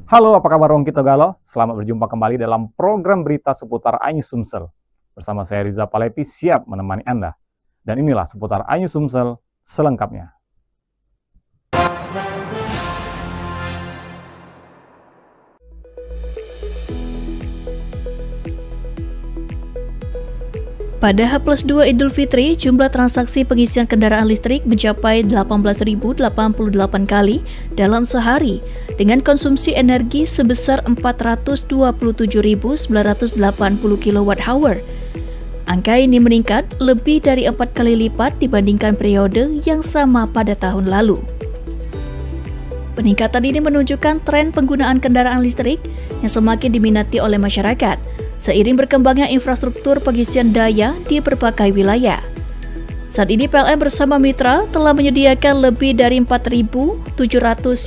Halo, apa kabar Wong Kito Galo? Selamat berjumpa kembali dalam program berita seputar Anyu Sumsel. Bersama saya Riza Palepi siap menemani Anda. Dan inilah seputar Anyu Sumsel selengkapnya. Pada H+2 Idul Fitri, jumlah transaksi pengisian kendaraan listrik mencapai 18.088 kali dalam sehari, dengan konsumsi energi sebesar 427.980 kWh. Angka ini meningkat lebih dari 4 kali lipat dibandingkan periode yang sama pada tahun lalu. Peningkatan ini menunjukkan tren penggunaan kendaraan listrik yang semakin diminati oleh masyarakat, seiring berkembangnya infrastruktur pengisian daya di berbagai wilayah. Saat ini PLN bersama mitra telah menyediakan lebih dari 4.700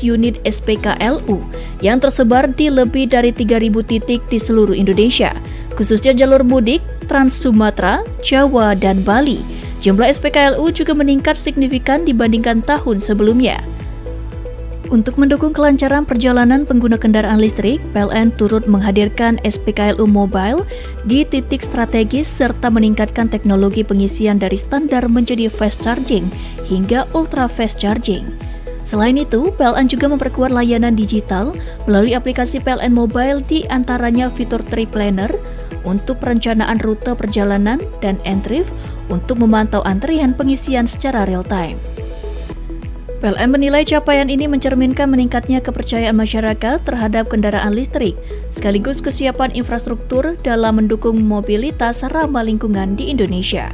unit SPKLU yang tersebar di lebih dari 3.000 titik di seluruh Indonesia, khususnya jalur mudik, Trans Sumatera, Jawa, dan Bali. Jumlah SPKLU juga meningkat signifikan dibandingkan tahun sebelumnya. Untuk mendukung kelancaran perjalanan pengguna kendaraan listrik, PLN turut menghadirkan SPKLU Mobile di titik strategis serta meningkatkan teknologi pengisian dari standar menjadi fast charging hingga ultra fast charging. Selain itu, PLN juga memperkuat layanan digital melalui aplikasi PLN Mobile, di antaranya fitur Trip Planner untuk perencanaan rute perjalanan dan Entrif untuk memantau antrian pengisian secara real-time. PLN menilai capaian ini mencerminkan meningkatnya kepercayaan masyarakat terhadap kendaraan listrik, sekaligus kesiapan infrastruktur dalam mendukung mobilitas ramah lingkungan di Indonesia.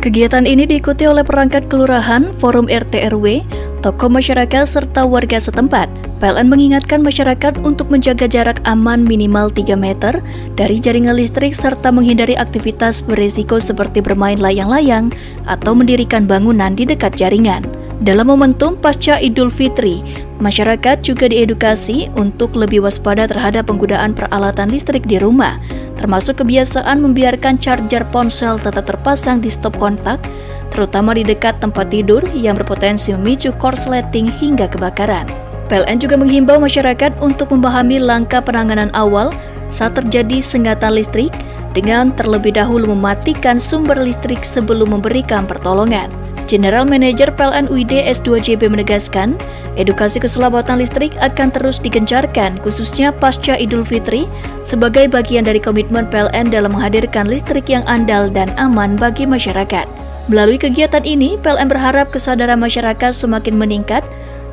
Kegiatan ini diikuti oleh perangkat kelurahan, forum RT RW, tokoh masyarakat, serta warga setempat. PLN mengingatkan masyarakat untuk menjaga jarak aman minimal 3 meter dari jaringan listrik serta menghindari aktivitas berisiko seperti bermain layang-layang atau mendirikan bangunan di dekat jaringan. Dalam momentum pasca Idul Fitri, masyarakat juga diedukasi untuk lebih waspada terhadap penggunaan peralatan listrik di rumah, termasuk kebiasaan membiarkan charger ponsel tetap terpasang di stop kontak, terutama di dekat tempat tidur yang berpotensi memicu korsleting hingga kebakaran. PLN juga menghimbau masyarakat untuk memahami langkah penanganan awal saat terjadi sengatan listrik dengan terlebih dahulu mematikan sumber listrik sebelum memberikan pertolongan. General Manager PLN UID S2JB menegaskan, edukasi keselamatan listrik akan terus digencarkan khususnya pasca Idul Fitri sebagai bagian dari komitmen PLN dalam menghadirkan listrik yang andal dan aman bagi masyarakat. Melalui kegiatan ini, PLN berharap kesadaran masyarakat semakin meningkat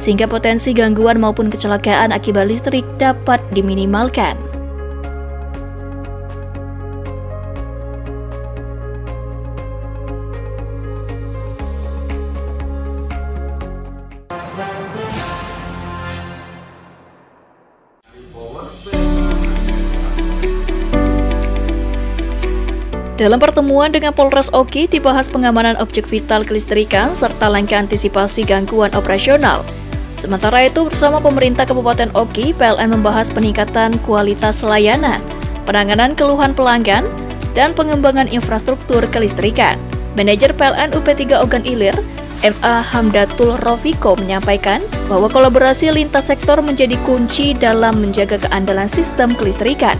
sehingga potensi gangguan maupun kecelakaan akibat listrik dapat diminimalkan. Dalam pertemuan dengan Polres Oki dibahas pengamanan objek vital kelistrikan serta langkah antisipasi gangguan operasional. Sementara itu, bersama pemerintah Kabupaten Oki, PLN membahas peningkatan kualitas layanan, penanganan keluhan pelanggan, dan pengembangan infrastruktur kelistrikan. Manajer PLN UP3 Ogan Ilir, MA Hamdatul Rofiko, menyampaikan bahwa kolaborasi lintas sektor menjadi kunci dalam menjaga keandalan sistem kelistrikan,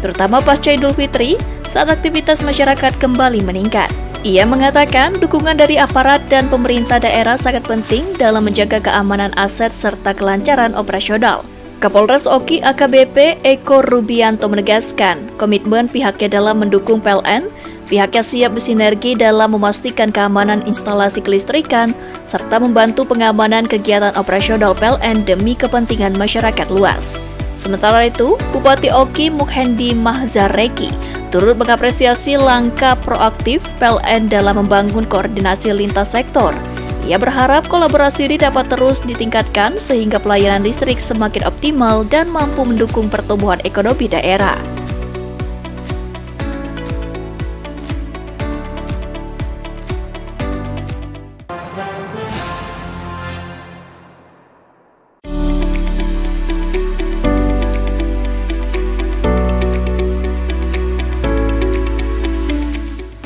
terutama pasca Idul Fitri saat aktivitas masyarakat kembali meningkat. Ia mengatakan dukungan dari aparat dan pemerintah daerah sangat penting dalam menjaga keamanan aset serta kelancaran operasional. Kapolres Oki AKBP Eko Rubianto menegaskan komitmen pihaknya dalam mendukung PLN. Pihaknya siap bersinergi dalam memastikan keamanan instalasi kelistrikan serta membantu pengamanan kegiatan operasional PLN demi kepentingan masyarakat luas. Sementara itu, Bupati Oki Mukhendi Mahzareki turut mengapresiasi langkah proaktif PLN dalam membangun koordinasi lintas sektor. Ia berharap kolaborasi ini dapat terus ditingkatkan sehingga pelayanan listrik semakin optimal dan mampu mendukung pertumbuhan ekonomi daerah.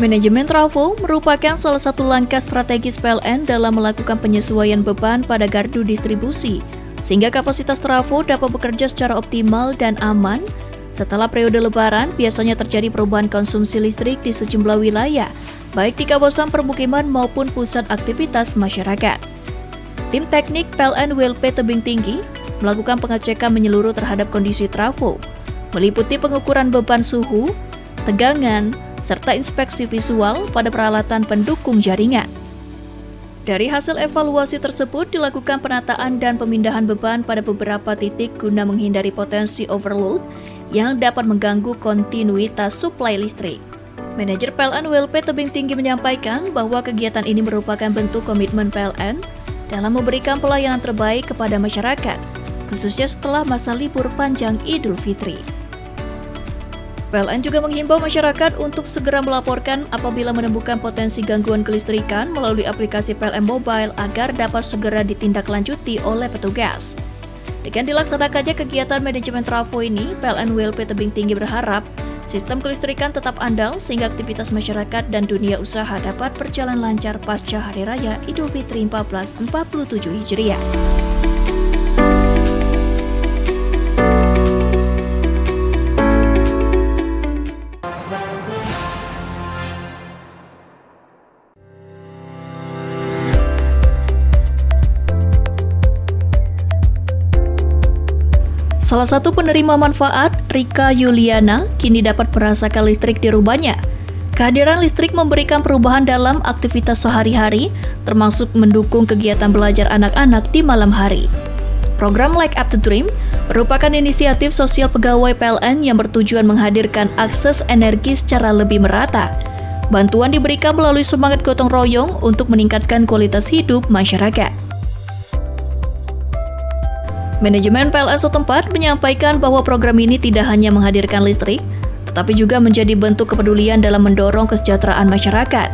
Manajemen trafo merupakan salah satu langkah strategis PLN dalam melakukan penyesuaian beban pada gardu distribusi, sehingga kapasitas trafo dapat bekerja secara optimal dan aman. Setelah periode lebaran, biasanya terjadi perubahan konsumsi listrik di sejumlah wilayah, baik di kawasan permukiman maupun pusat aktivitas masyarakat. Tim teknik PLN WLP Tebing Tinggi melakukan pengecekan menyeluruh terhadap kondisi trafo, meliputi pengukuran beban suhu, tegangan, serta inspeksi visual pada peralatan pendukung jaringan. Dari hasil evaluasi tersebut dilakukan penataan dan pemindahan beban pada beberapa titik guna menghindari potensi overload yang dapat mengganggu kontinuitas suplai listrik. Manajer PLN WLP Tebing Tinggi menyampaikan bahwa kegiatan ini merupakan bentuk komitmen PLN dalam memberikan pelayanan terbaik kepada masyarakat, khususnya setelah masa libur panjang Idul Fitri. PLN juga menghimbau masyarakat untuk segera melaporkan apabila menemukan potensi gangguan kelistrikan melalui aplikasi PLN Mobile agar dapat segera ditindaklanjuti oleh petugas. Dengan dilaksanakannya kegiatan manajemen trafo ini, PLN WLP Tebing Tinggi berharap sistem kelistrikan tetap andal sehingga aktivitas masyarakat dan dunia usaha dapat berjalan lancar pasca Hari Raya Idul Fitri 1447 Hijriah. Salah satu penerima manfaat, Rika Yuliana, kini dapat merasakan listrik di rumahnya. Kehadiran listrik memberikan perubahan dalam aktivitas sehari-hari, termasuk mendukung kegiatan belajar anak-anak di malam hari. Program Light Up the Dream merupakan inisiatif sosial pegawai PLN yang bertujuan menghadirkan akses energi secara lebih merata. Bantuan diberikan melalui semangat gotong royong untuk meningkatkan kualitas hidup masyarakat. Manajemen PLN setempat menyampaikan bahwa program ini tidak hanya menghadirkan listrik, tetapi juga menjadi bentuk kepedulian dalam mendorong kesejahteraan masyarakat.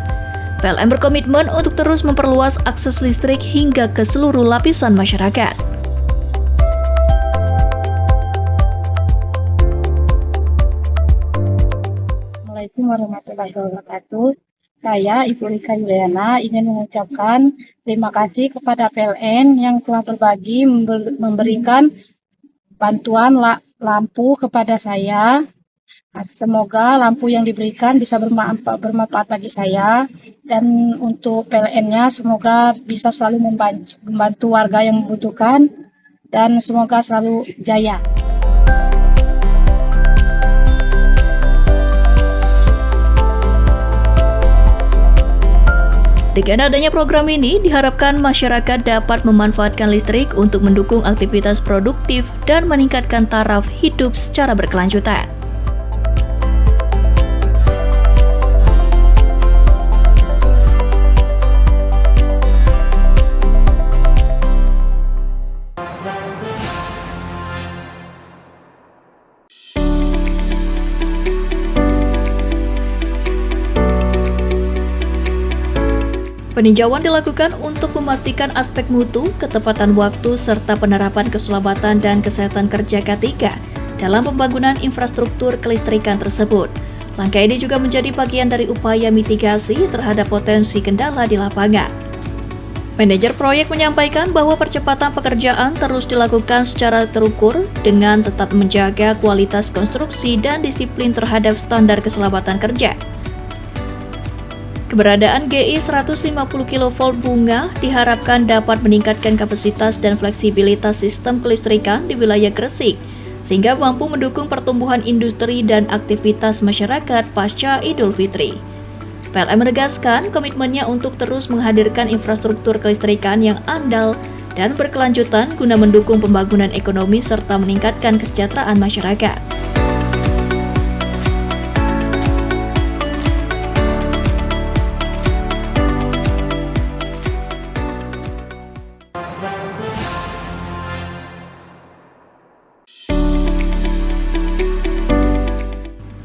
PLN berkomitmen untuk terus memperluas akses listrik hingga ke seluruh lapisan masyarakat. Assalamualaikum warahmatullahi wabarakatuh. Saya, Ibu Rika Yuliana, ingin mengucapkan terima kasih kepada PLN yang telah berbagi memberikan bantuan lampu kepada saya. Semoga lampu yang diberikan bisa bermanfaat bagi saya, dan untuk PLN-nya semoga bisa selalu membantu warga yang membutuhkan, dan semoga selalu jaya. Dengan adanya program ini, diharapkan masyarakat dapat memanfaatkan listrik untuk mendukung aktivitas produktif dan meningkatkan taraf hidup secara berkelanjutan. Peninjauan dilakukan untuk memastikan aspek mutu, ketepatan waktu, serta penerapan keselamatan dan kesehatan kerja K3 dalam pembangunan infrastruktur kelistrikan tersebut. Langkah ini juga menjadi bagian dari upaya mitigasi terhadap potensi kendala di lapangan. Manajer proyek menyampaikan bahwa percepatan pekerjaan terus dilakukan secara terukur dengan tetap menjaga kualitas konstruksi dan disiplin terhadap standar keselamatan kerja. Keberadaan GI 150 kV bunga diharapkan dapat meningkatkan kapasitas dan fleksibilitas sistem kelistrikan di wilayah Gresik, sehingga mampu mendukung pertumbuhan industri dan aktivitas masyarakat pasca Idul Fitri. PLN menegaskan komitmennya untuk terus menghadirkan infrastruktur kelistrikan yang andal dan berkelanjutan guna mendukung pembangunan ekonomi serta meningkatkan kesejahteraan masyarakat.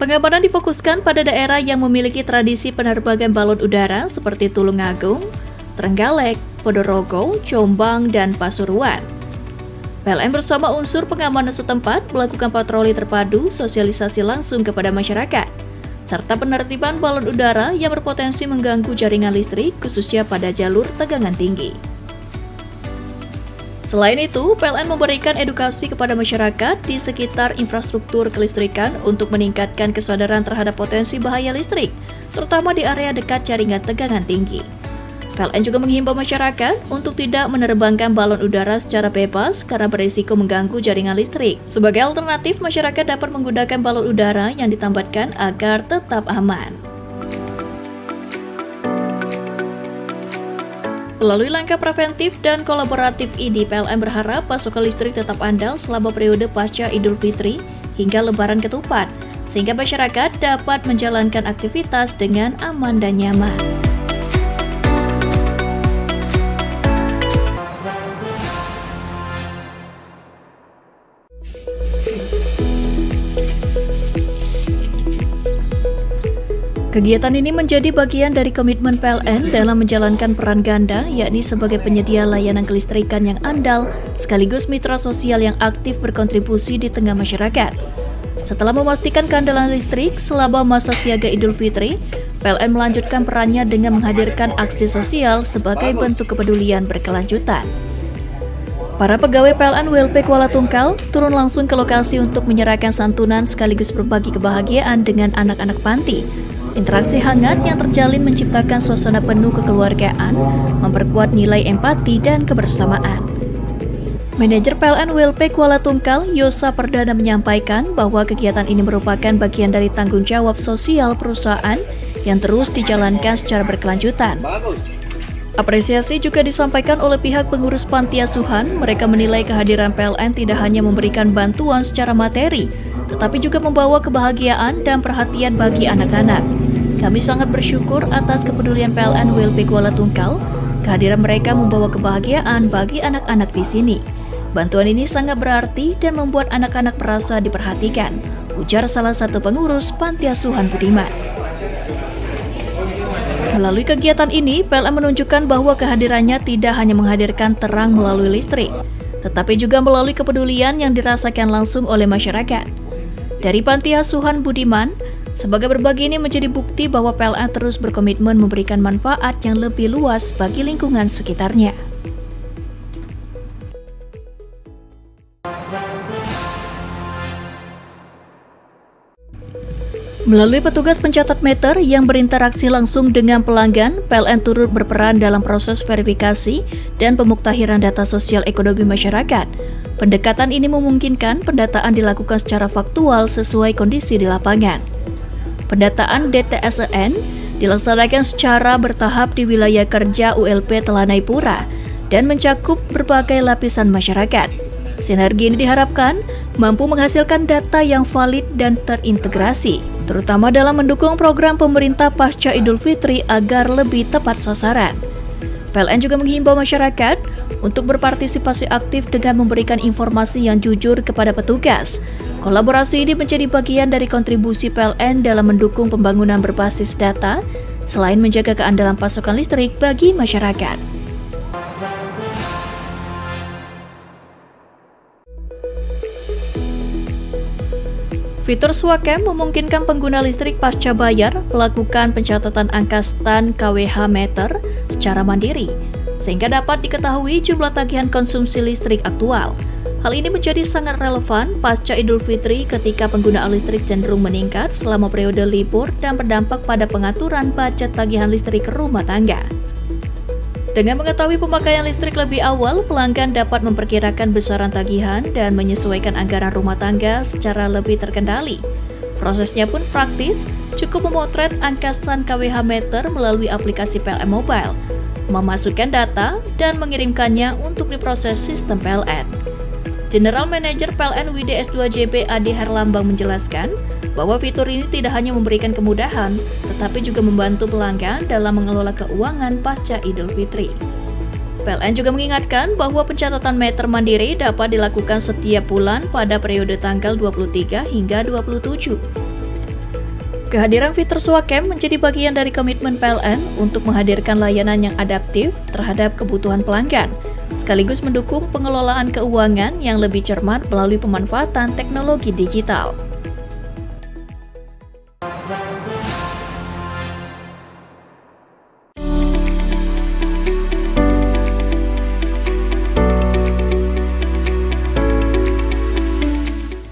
Pengamanan difokuskan pada daerah yang memiliki tradisi penerbangan balon udara seperti Tulungagung, Trenggalek, Ponorogo, Jombang, dan Pasuruan. PLN bersama unsur pengamanan setempat melakukan patroli terpadu sosialisasi langsung kepada masyarakat. serta penertiban balon udara yang berpotensi mengganggu jaringan listrik, khususnya pada jalur tegangan tinggi. Selain itu, PLN memberikan edukasi kepada masyarakat di sekitar infrastruktur kelistrikan untuk meningkatkan kesadaran terhadap potensi bahaya listrik, terutama di area dekat jaringan tegangan tinggi. PLN juga menghimbau masyarakat untuk tidak menerbangkan balon udara secara bebas karena berisiko mengganggu jaringan listrik. Sebagai alternatif, masyarakat dapat menggunakan balon udara yang ditambatkan agar tetap aman. Melalui langkah preventif dan kolaboratif ini, PLN berharap pasokan listrik tetap andal selama periode pasca Idul Fitri hingga Lebaran Ketupat, sehingga masyarakat dapat menjalankan aktivitas dengan aman dan nyaman. Kegiatan ini menjadi bagian dari komitmen PLN dalam menjalankan peran ganda, yakni sebagai penyedia layanan kelistrikan yang andal, sekaligus mitra sosial yang aktif berkontribusi di tengah masyarakat. Setelah memastikan keandalan listrik selama masa siaga Idul Fitri, PLN melanjutkan perannya dengan menghadirkan aksi sosial sebagai bentuk kepedulian berkelanjutan. Para pegawai PLN WLP Kuala Tungkal turun langsung ke lokasi untuk menyerahkan santunan sekaligus berbagi kebahagiaan dengan anak-anak panti. Interaksi hangat yang terjalin menciptakan suasana penuh kekeluargaan, memperkuat nilai empati dan kebersamaan. Manajer PLN WLP Kuala Tungkal, Yosa Perdana menyampaikan bahwa kegiatan ini merupakan bagian dari tanggung jawab sosial perusahaan yang terus dijalankan secara berkelanjutan. Apresiasi juga disampaikan oleh pihak pengurus panti asuhan. Mereka menilai kehadiran PLN tidak hanya memberikan bantuan secara materi, tetapi juga membawa kebahagiaan dan perhatian bagi anak-anak. Kami sangat bersyukur atas kepedulian PLN WLP Kuala Tungkal. Kehadiran mereka membawa kebahagiaan bagi anak-anak di sini. Bantuan ini sangat berarti dan membuat anak-anak merasa diperhatikan, ujar salah satu pengurus Panti Asuhan Budiman. Melalui kegiatan ini, PLN menunjukkan bahwa kehadirannya tidak hanya menghadirkan terang melalui listrik, tetapi juga melalui kepedulian yang dirasakan langsung oleh masyarakat. Dari Panti Asuhan Budiman, sebagai berbagi ini menjadi bukti bahwa PLN terus berkomitmen memberikan manfaat yang lebih luas bagi lingkungan sekitarnya. Melalui petugas pencatat meter yang berinteraksi langsung dengan pelanggan, PLN turut berperan dalam proses verifikasi dan pemuktahiran data sosial ekonomi masyarakat. Pendekatan ini memungkinkan pendataan dilakukan secara faktual sesuai kondisi di lapangan. Pendataan DTSEN dilaksanakan secara bertahap di wilayah kerja ULP Telanai Pura dan mencakup berbagai lapisan masyarakat. Sinergi ini diharapkan mampu menghasilkan data yang valid dan terintegrasi, terutama dalam mendukung program pemerintah pasca Idul Fitri agar lebih tepat sasaran. PLN juga menghimbau masyarakat untuk berpartisipasi aktif dengan memberikan informasi yang jujur kepada petugas. Kolaborasi ini menjadi bagian dari kontribusi PLN dalam mendukung pembangunan berbasis data, selain menjaga keandalan pasokan listrik bagi masyarakat. Fitur Swakem memungkinkan pengguna listrik pasca bayar melakukan pencatatan angka stan kWh meter secara mandiri, sehingga dapat diketahui jumlah tagihan konsumsi listrik aktual. Hal ini menjadi sangat relevan pasca Idul Fitri ketika penggunaan listrik cenderung meningkat selama periode libur dan berdampak pada pengaturan budget tagihan listrik rumah tangga. Dengan mengetahui pemakaian listrik lebih awal, pelanggan dapat memperkirakan besaran tagihan dan menyesuaikan anggaran rumah tangga secara lebih terkendali. Prosesnya pun praktis, cukup memotret angka stan kWh meter melalui aplikasi PLN Mobile, memasukkan data, dan mengirimkannya untuk diproses sistem PLN. General Manager PLN WDS2JB Adi Herlambang menjelaskan bahwa fitur ini tidak hanya memberikan kemudahan, tetapi juga membantu pelanggan dalam mengelola keuangan pasca Idul Fitri. PLN juga mengingatkan bahwa pencatatan meter mandiri dapat dilakukan setiap bulan pada periode tanggal 23 hingga 27. Kehadiran fitur Swakem menjadi bagian dari komitmen PLN untuk menghadirkan layanan yang adaptif terhadap kebutuhan pelanggan, sekaligus mendukung pengelolaan keuangan yang lebih cermat melalui pemanfaatan teknologi digital.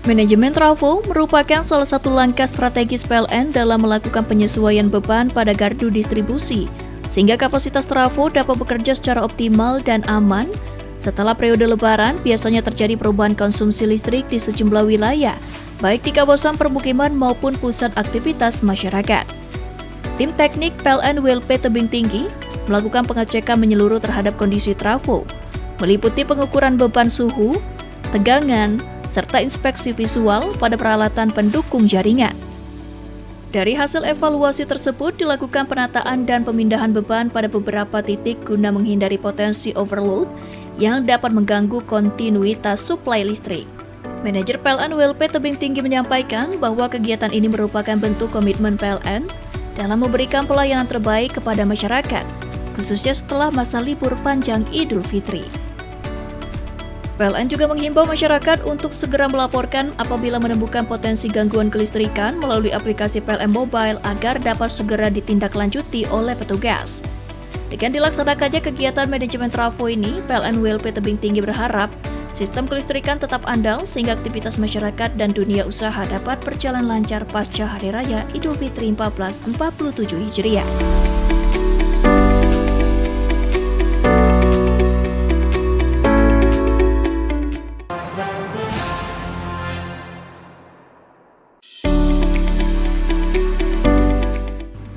Manajemen trafo merupakan salah satu langkah strategis PLN dalam melakukan penyesuaian beban pada gardu distribusi, sehingga kapasitas trafo dapat bekerja secara optimal dan aman. Setelah periode lebaran, biasanya terjadi perubahan konsumsi listrik di sejumlah wilayah, baik di kawasan permukiman maupun pusat aktivitas masyarakat. Tim teknik PLN WLP Tebing Tinggi melakukan pengecekan menyeluruh terhadap kondisi trafo, meliputi pengukuran beban suhu, tegangan, serta inspeksi visual pada peralatan pendukung jaringan. Dari hasil evaluasi tersebut dilakukan penataan dan pemindahan beban pada beberapa titik guna menghindari potensi overload yang dapat mengganggu kontinuitas suplai listrik. Manajer PLN WLP Tebing Tinggi menyampaikan bahwa kegiatan ini merupakan bentuk komitmen PLN dalam memberikan pelayanan terbaik kepada masyarakat, khususnya setelah masa libur panjang Idul Fitri. PLN juga menghimbau masyarakat untuk segera melaporkan apabila menemukan potensi gangguan kelistrikan melalui aplikasi PLN Mobile agar dapat segera ditindaklanjuti oleh petugas. Dengan dilaksanakannya kegiatan manajemen trafo ini, PLN WLP Tebing Tinggi berharap sistem kelistrikan tetap andal sehingga aktivitas masyarakat dan dunia usaha dapat berjalan lancar pasca Hari Raya Idul Fitri 1447 Hijriah.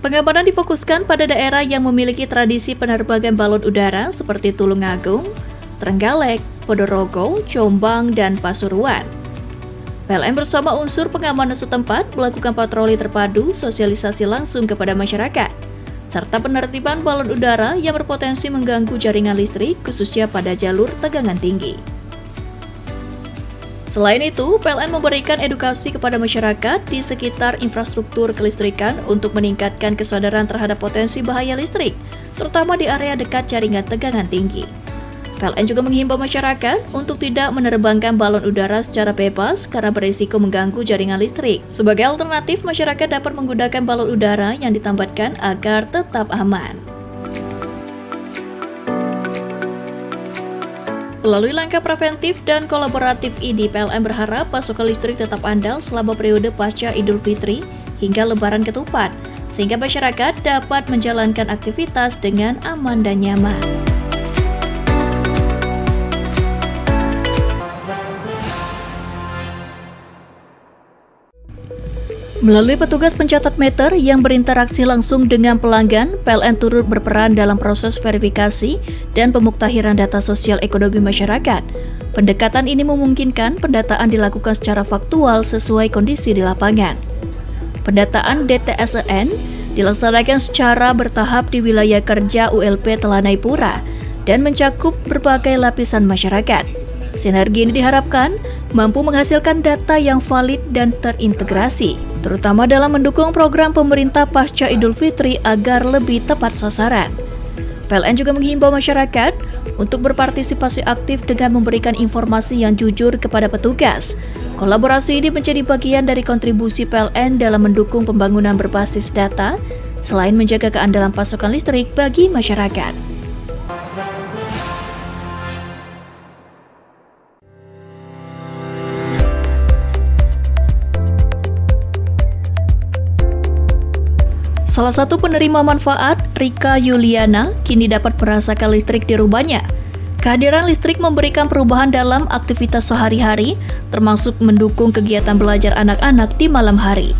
Pengamanan difokuskan pada daerah yang memiliki tradisi penerbangan balon udara seperti Tulungagung, Trenggalek, Ponorogo, Jombang, dan Pasuruan. PLN bersama unsur pengamanan setempat melakukan patroli terpadu, sosialisasi langsung kepada masyarakat, serta penertiban balon udara yang berpotensi mengganggu jaringan listrik khususnya pada jalur tegangan tinggi. Selain itu, PLN memberikan edukasi kepada masyarakat di sekitar infrastruktur kelistrikan untuk meningkatkan kesadaran terhadap potensi bahaya listrik, terutama di area dekat jaringan tegangan tinggi. PLN juga menghimbau masyarakat untuk tidak menerbangkan balon udara secara bebas karena berisiko mengganggu jaringan listrik. Sebagai alternatif, masyarakat dapat menggunakan balon udara yang ditambatkan agar tetap aman. Melalui langkah preventif dan kolaboratif ini, PLN berharap pasokan listrik tetap andal selama periode pasca Idul Fitri hingga Lebaran Ketupat, sehingga masyarakat dapat menjalankan aktivitas dengan aman dan nyaman. Melalui petugas pencatat meter yang berinteraksi langsung dengan pelanggan, PLN turut berperan dalam proses verifikasi dan pemuktahiran data sosial ekonomi masyarakat. Pendekatan ini memungkinkan pendataan dilakukan secara faktual sesuai kondisi di lapangan. Pendataan DTSEN dilaksanakan secara bertahap di wilayah kerja ULP Telanai Pura dan mencakup berbagai lapisan masyarakat. Sinergi ini diharapkan mampu menghasilkan data yang valid dan terintegrasi, terutama dalam mendukung program pemerintah pasca Idul Fitri agar lebih tepat sasaran. PLN juga menghimbau masyarakat untuk berpartisipasi aktif dengan memberikan informasi yang jujur kepada petugas. Kolaborasi ini menjadi bagian dari kontribusi PLN dalam mendukung pembangunan berbasis data, selain menjaga keandalan pasokan listrik bagi masyarakat. Salah satu penerima manfaat, Rika Yuliana, kini dapat merasakan listrik di rumahnya. Kehadiran listrik memberikan perubahan dalam aktivitas sehari-hari, termasuk mendukung kegiatan belajar anak-anak di malam hari.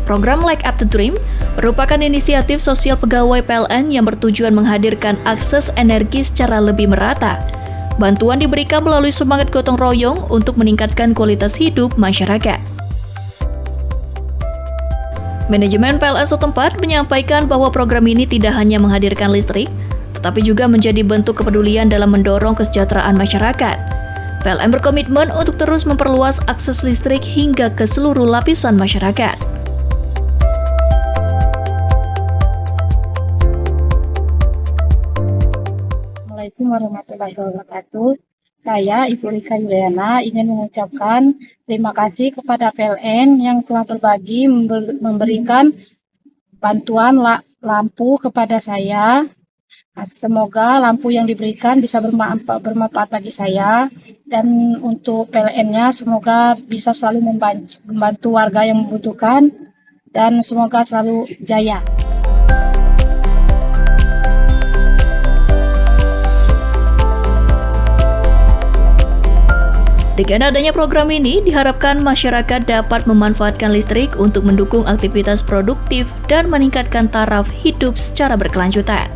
Program Light Up the Dream merupakan inisiatif sosial pegawai PLN yang bertujuan menghadirkan akses energi secara lebih merata. Bantuan diberikan melalui semangat gotong royong untuk meningkatkan kualitas hidup masyarakat. Manajemen PLN setempat menyampaikan bahwa program ini tidak hanya menghadirkan listrik, tetapi juga menjadi bentuk kepedulian dalam mendorong kesejahteraan masyarakat. PLN berkomitmen untuk terus memperluas akses listrik hingga ke seluruh lapisan masyarakat. Assalamualaikum warahmatullahi wabarakatuh. Saya, Ibu Rika Yuliana, ingin mengucapkan terima kasih kepada PLN yang telah berbagi memberikan bantuan lampu kepada saya. Nah, semoga lampu yang diberikan bisa bermanfaat bagi saya, dan untuk PLN-nya semoga bisa selalu membantu warga yang membutuhkan, dan semoga selalu jaya. Dengan adanya program ini, diharapkan masyarakat dapat memanfaatkan listrik untuk mendukung aktivitas produktif dan meningkatkan taraf hidup secara berkelanjutan.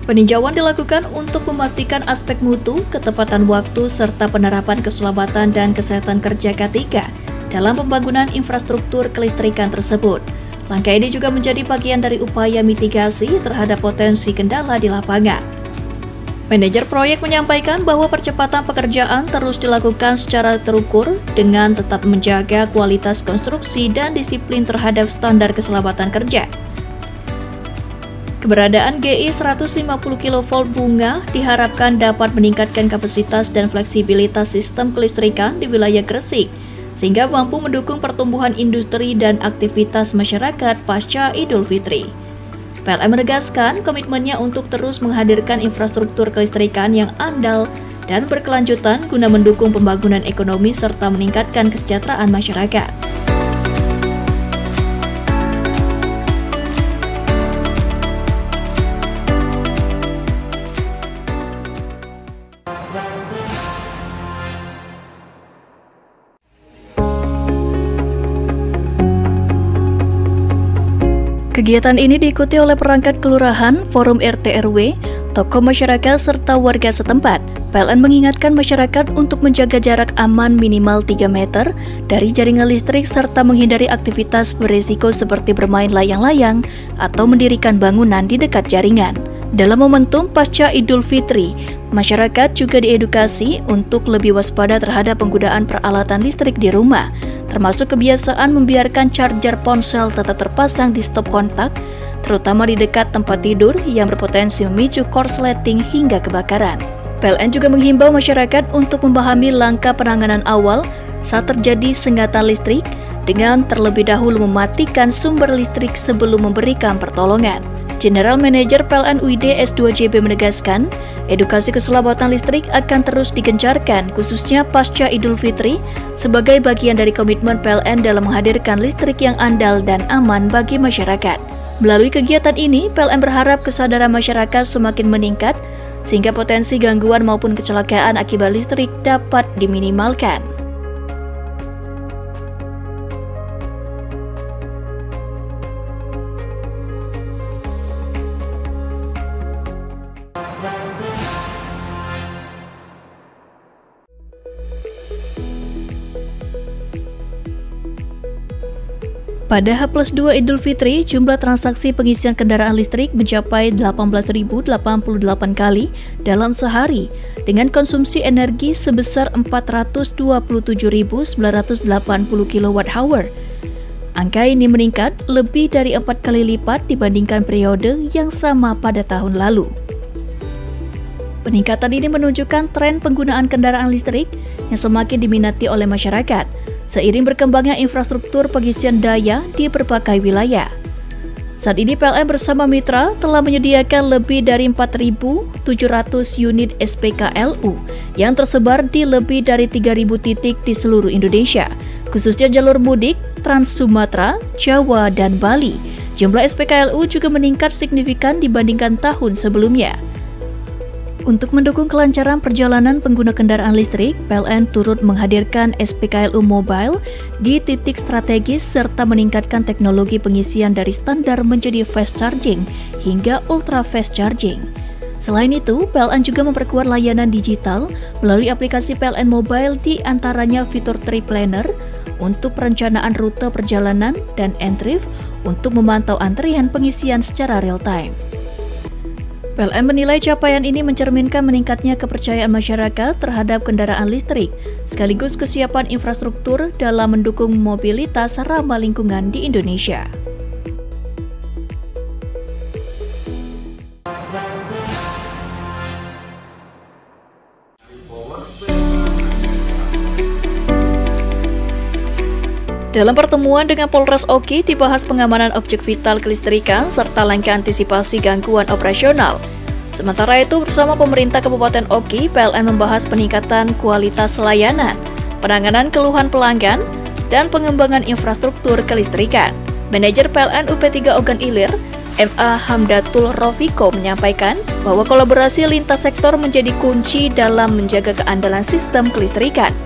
Peninjauan dilakukan untuk memastikan aspek mutu, ketepatan waktu, serta penerapan keselamatan dan kesehatan kerja K3 dalam pembangunan infrastruktur kelistrikan tersebut. Langkah ini juga menjadi bagian dari upaya mitigasi terhadap potensi kendala di lapangan. Manajer proyek menyampaikan bahwa percepatan pekerjaan terus dilakukan secara terukur dengan tetap menjaga kualitas konstruksi dan disiplin terhadap standar keselamatan kerja. Keberadaan GI 150 kV bunga diharapkan dapat meningkatkan kapasitas dan fleksibilitas sistem kelistrikan di wilayah Gresik, sehingga mampu mendukung pertumbuhan industri dan aktivitas masyarakat pasca Idul Fitri. PLN menegaskan komitmennya untuk terus menghadirkan infrastruktur kelistrikan yang andal dan berkelanjutan guna mendukung pembangunan ekonomi serta meningkatkan kesejahteraan masyarakat. Kegiatan ini diikuti oleh perangkat kelurahan, forum RT RW, tokoh masyarakat, serta warga setempat. PLN mengingatkan masyarakat untuk menjaga jarak aman minimal 3 meter dari jaringan listrik serta menghindari aktivitas berisiko seperti bermain layang-layang atau mendirikan bangunan di dekat jaringan. Dalam momentum pasca Idul Fitri, masyarakat juga diedukasi untuk lebih waspada terhadap penggunaan peralatan listrik di rumah, termasuk kebiasaan membiarkan charger ponsel tetap terpasang di stop kontak, terutama di dekat tempat tidur yang berpotensi memicu korsleting hingga kebakaran. PLN juga menghimbau masyarakat untuk memahami langkah penanganan awal saat terjadi sengatan listrik dengan terlebih dahulu mematikan sumber listrik sebelum memberikan pertolongan. General Manager PLN UID S2JB menegaskan, edukasi keselamatan listrik akan terus digencarkan khususnya pasca Idul Fitri sebagai bagian dari komitmen PLN dalam menghadirkan listrik yang andal dan aman bagi masyarakat. Melalui kegiatan ini, PLN berharap kesadaran masyarakat semakin meningkat sehingga potensi gangguan maupun kecelakaan akibat listrik dapat diminimalkan. Pada H+2 Idul Fitri, jumlah transaksi pengisian kendaraan listrik mencapai 18.088 kali dalam sehari, dengan konsumsi energi sebesar 427.980 kWh. Angka ini meningkat lebih dari 4 kali lipat dibandingkan periode yang sama pada tahun lalu. Peningkatan ini menunjukkan tren penggunaan kendaraan listrik yang semakin diminati oleh masyarakat, seiring berkembangnya infrastruktur pengisian daya di berbagai wilayah. Saat ini PLN bersama mitra telah menyediakan lebih dari 4.700 unit SPKLU yang tersebar di lebih dari 3.000 titik di seluruh Indonesia, khususnya jalur mudik, Trans Sumatera, Jawa, dan Bali. Jumlah SPKLU juga meningkat signifikan dibandingkan tahun sebelumnya. Untuk mendukung kelancaran perjalanan pengguna kendaraan listrik, PLN turut menghadirkan SPKLU Mobile di titik strategis serta meningkatkan teknologi pengisian dari standar menjadi fast charging hingga ultra fast charging. Selain itu, PLN juga memperkuat layanan digital melalui aplikasi PLN Mobile, di antaranya fitur Trip Planner untuk perencanaan rute perjalanan dan Entrif untuk memantau antrian pengisian secara real time. PLN menilai capaian ini mencerminkan meningkatnya kepercayaan masyarakat terhadap kendaraan listrik, sekaligus kesiapan infrastruktur dalam mendukung mobilitas ramah lingkungan di Indonesia. Dalam pertemuan dengan Polres Oki dibahas pengamanan objek vital kelistrikan serta langkah antisipasi gangguan operasional. Sementara itu bersama pemerintah Kabupaten Oki, PLN membahas peningkatan kualitas layanan, penanganan keluhan pelanggan, dan pengembangan infrastruktur kelistrikan. Manajer PLN UP3 Ogan Ilir, MA Hamdatul Rofiko menyampaikan bahwa kolaborasi lintas sektor menjadi kunci dalam menjaga keandalan sistem kelistrikan,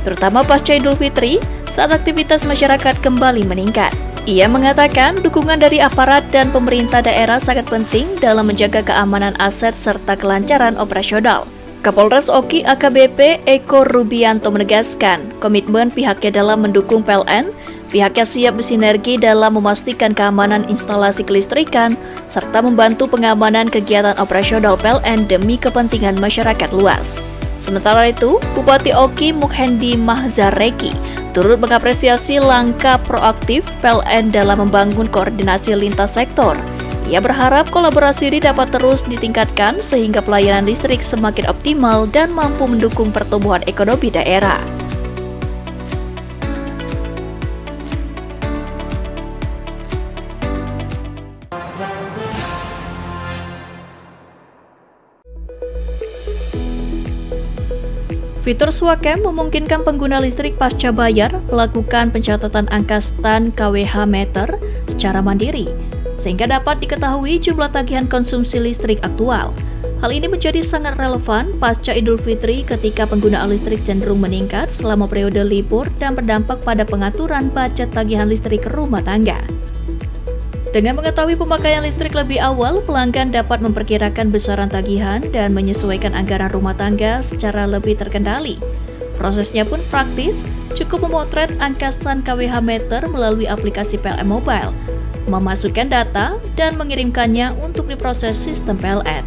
terutama pasca Idul Fitri saat aktivitas masyarakat kembali meningkat. Ia mengatakan dukungan dari aparat dan pemerintah daerah sangat penting dalam menjaga keamanan aset serta kelancaran operasional. Kapolres Oki AKBP Eko Rubianto menegaskan komitmen pihaknya dalam mendukung PLN. Pihaknya siap bersinergi dalam memastikan keamanan instalasi kelistrikan serta membantu pengamanan kegiatan operasional PLN demi kepentingan masyarakat luas. Sementara itu, Bupati Oki Mukhendi Mahzareki turut mengapresiasi langkah proaktif PLN dalam membangun koordinasi lintas sektor. Ia berharap kolaborasi ini dapat terus ditingkatkan sehingga pelayanan listrik semakin optimal dan mampu mendukung pertumbuhan ekonomi daerah. Fitur Swakem memungkinkan pengguna listrik pasca bayar melakukan pencatatan angka stan kWh meter secara mandiri, sehingga dapat diketahui jumlah tagihan konsumsi listrik aktual. Hal ini menjadi sangat relevan pasca Idul Fitri ketika penggunaan listrik cenderung meningkat selama periode libur dan berdampak pada pengaturan budget tagihan listrik rumah tangga. Dengan mengetahui pemakaian listrik lebih awal, pelanggan dapat memperkirakan besaran tagihan dan menyesuaikan anggaran rumah tangga secara lebih terkendali. Prosesnya pun praktis, cukup memotret angka stan kWh meter melalui aplikasi PLN Mobile, memasukkan data, dan mengirimkannya untuk diproses sistem PLN.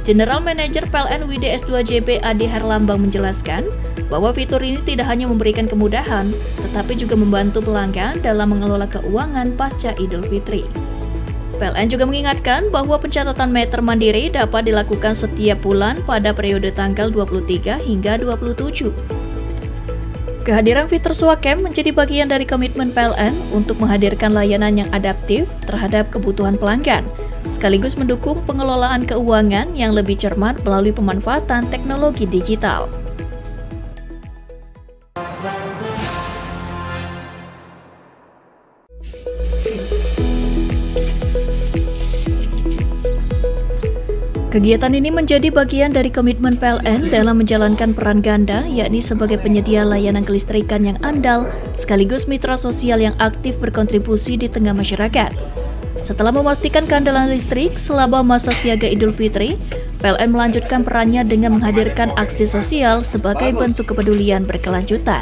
General Manager PLN WDS2JB Adi Herlambang menjelaskan bahwa fitur ini tidak hanya memberikan kemudahan, tetapi juga membantu pelanggan dalam mengelola keuangan pasca Idul Fitri. PLN juga mengingatkan bahwa pencatatan meter mandiri dapat dilakukan setiap bulan pada periode tanggal 23 hingga 27. Kehadiran fitur Swakem menjadi bagian dari komitmen PLN untuk menghadirkan layanan yang adaptif terhadap kebutuhan pelanggan, sekaligus mendukung pengelolaan keuangan yang lebih cermat melalui pemanfaatan teknologi digital. Kegiatan ini menjadi bagian dari komitmen PLN dalam menjalankan peran ganda, yakni sebagai penyedia layanan kelistrikan yang andal, sekaligus mitra sosial yang aktif berkontribusi di tengah masyarakat. Setelah memastikan keandalan listrik selama masa siaga Idul Fitri, PLN melanjutkan perannya dengan menghadirkan aksi sosial sebagai bentuk kepedulian berkelanjutan.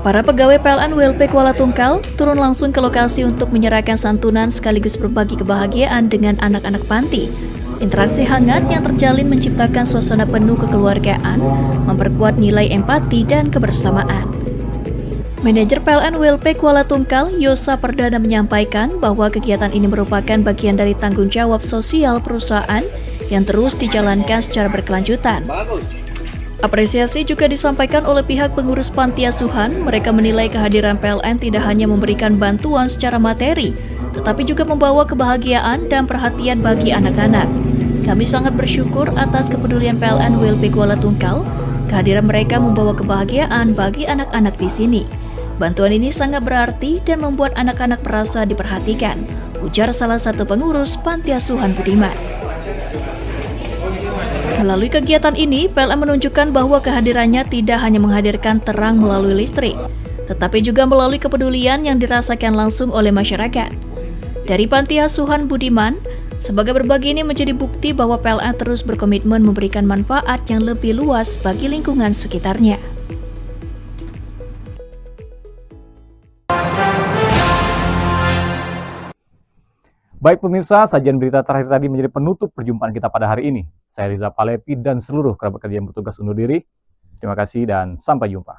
Para pegawai PLN WLP Kuala Tungkal turun langsung ke lokasi untuk menyerahkan santunan sekaligus berbagi kebahagiaan dengan anak-anak panti. Interaksi hangat yang terjalin menciptakan suasana penuh kekeluargaan, memperkuat nilai empati dan kebersamaan. Manajer PLN WLP Kuala Tungkal, Yosa Perdana menyampaikan bahwa kegiatan ini merupakan bagian dari tanggung jawab sosial perusahaan yang terus dijalankan secara berkelanjutan. Apresiasi juga disampaikan oleh pihak pengurus panti asuhan. Mereka menilai kehadiran PLN tidak hanya memberikan bantuan secara materi, tetapi juga membawa kebahagiaan dan perhatian bagi anak-anak. Kami sangat bersyukur atas kepedulian PLN WLP Kuala Tungkal. Kehadiran mereka membawa kebahagiaan bagi anak-anak di sini. Bantuan ini sangat berarti dan membuat anak-anak merasa diperhatikan, ujar salah satu pengurus panti asuhan Budiman. Melalui kegiatan ini, PLN menunjukkan bahwa kehadirannya tidak hanya menghadirkan terang melalui listrik, tetapi juga melalui kepedulian yang dirasakan langsung oleh masyarakat. Dari panti asuhan Budiman, sebagai berbagi ini menjadi bukti bahwa PLN terus berkomitmen memberikan manfaat yang lebih luas bagi lingkungan sekitarnya. Baik pemirsa, sajian berita terakhir tadi menjadi penutup perjumpaan kita pada hari ini. Saya Riza Palepi dan seluruh kerabat kerja yang bertugas undur diri. Terima kasih dan sampai jumpa.